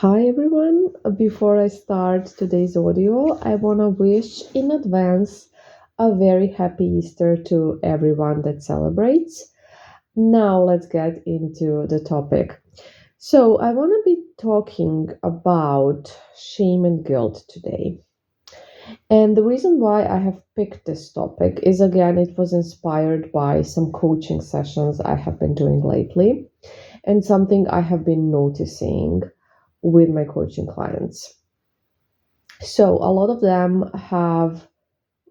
Hi everyone. Before I start today's audio, I want to wish in advance a very happy Easter to everyone that celebrates. Now let's get into the topic. So, I want to be talking about shame and guilt today. And the reason why I have picked this topic is again, it was inspired by some coaching sessions I have been doing lately and something I have been noticing with my coaching clients. So, a lot of them have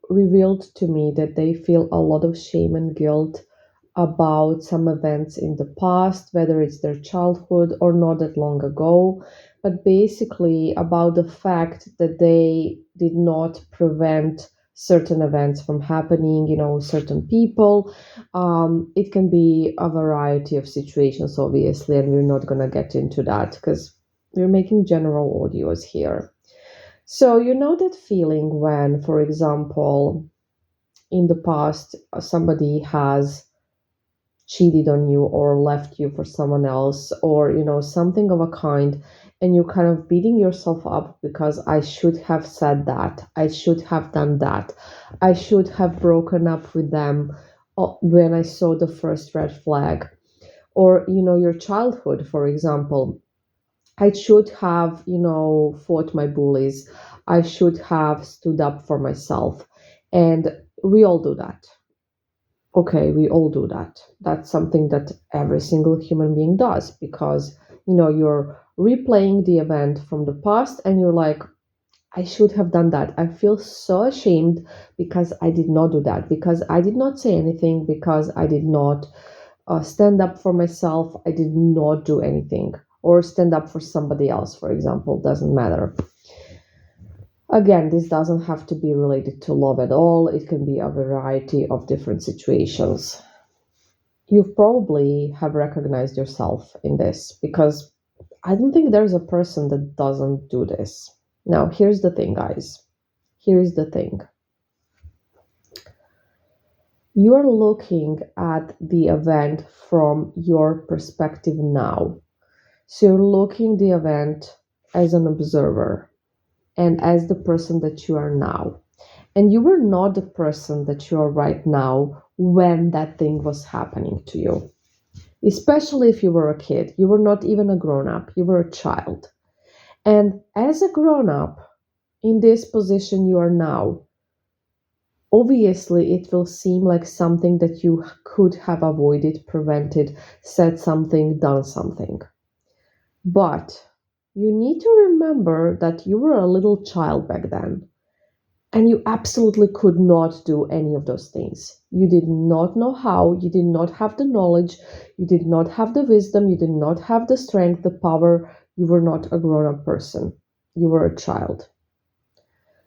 revealed to me that they feel a lot of shame and guilt about some events in the past, whether it's their childhood or not that long ago, but basically about the fact that they did not prevent certain events from happening, certain people. It can be a variety of situations, obviously, and we're not going to get into that because we're making general audios here. So, you know that feeling when, for example, in the past, somebody has cheated on you or left you for someone else or, something of a kind, and you're kind of beating yourself up because I should have said that, I should have done that, I should have broken up with them when I saw the first red flag. Or, your childhood, for example. I should have, fought my bullies. I should have stood up for myself. And we all do that. Okay, we all do that. That's something that every single human being does because, you're replaying the event from the past and you're like, I should have done that. I feel so ashamed because I did not do that, because I did not say anything, because I did not stand up for myself. I did not do anything, or stand up for somebody else, for example, doesn't matter. Again, this doesn't have to be related to love at all. It can be a variety of different situations. You probably have recognized yourself in this because I don't think there's a person that doesn't do this. Now, here's the thing, guys. Here's the thing. You're looking at the event from your perspective now. So you're looking the event as an observer and as the person that you are now. And you were not the person that you are right now when that thing was happening to you. Especially if you were a kid. You were not even a grown up, you were a child. And as a grown up, in this position you are now, obviously it will seem like something that you could have avoided, prevented, said something, done something. But you need to remember that you were a little child back then. And you absolutely could not do any of those things. You did not know how, you did not have the knowledge, you did not have the wisdom, you did not have the strength, the power. You were not a grown up person. You were a child.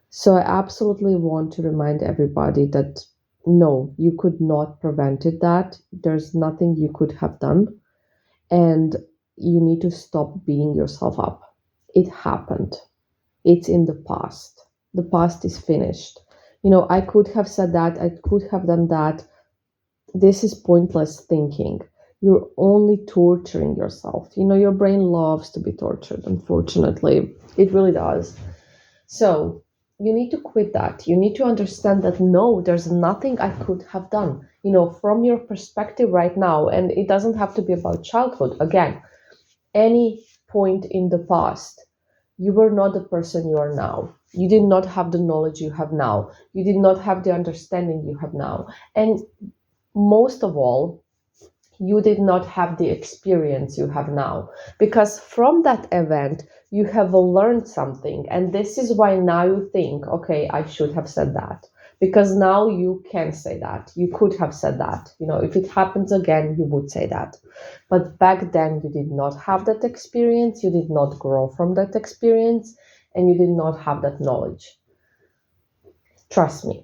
So I absolutely want to remind everybody that no, you could not prevented that. There's nothing you could have done. And you need to stop beating yourself up. It happened. It's in the past. The past is finished. I could have said that, I could have done that. This is pointless thinking. You're only torturing yourself. Your brain loves to be tortured, unfortunately. It really does. So, you need to quit that. You need to understand that no, there's nothing I could have done, from your perspective right now. And it doesn't have to be about childhood. Again, any point in the past, you were not the person you are now. You did not have the knowledge you have now. You did not have the understanding you have now. And most of all, you did not have the experience you have now. Because from that event, you have learned something. And this is why now you think, okay, I should have said that. Because now you can say that. You could have said that. If it happens again, you would say that. But back then, you did not have that experience. You did not grow from that experience. And you did not have that knowledge. Trust me.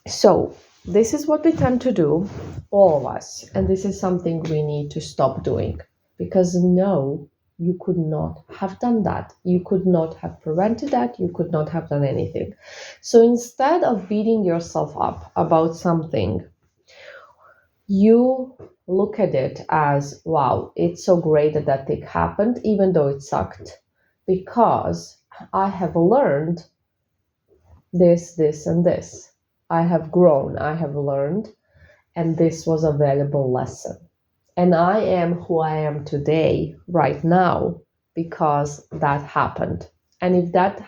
So, this is what we tend to do, all of us. And this is something we need to stop doing. Because no, you could not have done that. You could not have prevented that. You could not have done anything. So instead of beating yourself up about something, you look at it as, wow, it's so great that that thing happened, even though it sucked, because I have learned this, and this. I have grown, I have learned, and this was a valuable lesson. And I am who I am today, right now, because that happened. And if that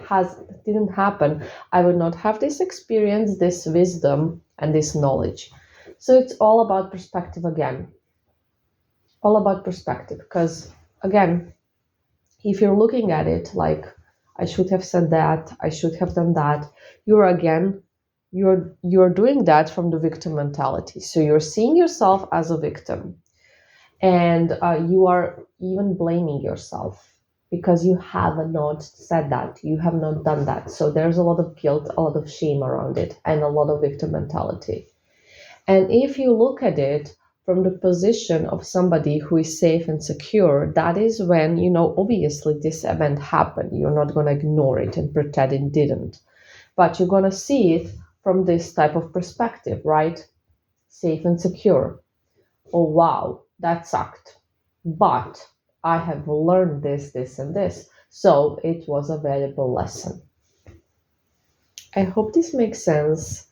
didn't happen, I would not have this experience, this wisdom, and this knowledge. So it's all about perspective again. All about perspective. Because again, if you're looking at it like, I should have said that, I should have done that, you're doing that from the victim mentality. So you're seeing yourself as a victim, and you are even blaming yourself because you have not said that, you have not done that. So there's a lot of guilt, a lot of shame around it, and a lot of victim mentality. And if you look at it from the position of somebody who is safe and secure, that is when, obviously this event happened. You're not going to ignore it and pretend it didn't, but you're going to see it from this type of perspective, right? Safe and secure. Oh, wow, that sucked. But I have learned this, and this. So it was a valuable lesson. I hope this makes sense.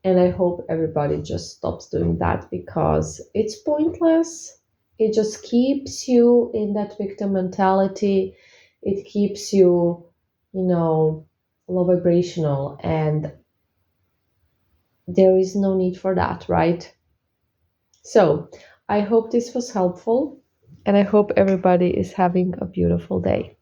And I hope everybody just stops doing that because it's pointless. It just keeps you in that victim mentality. It keeps you, low vibrational. And there is no need for that, right? So I hope this was helpful. And I hope everybody is having a beautiful day.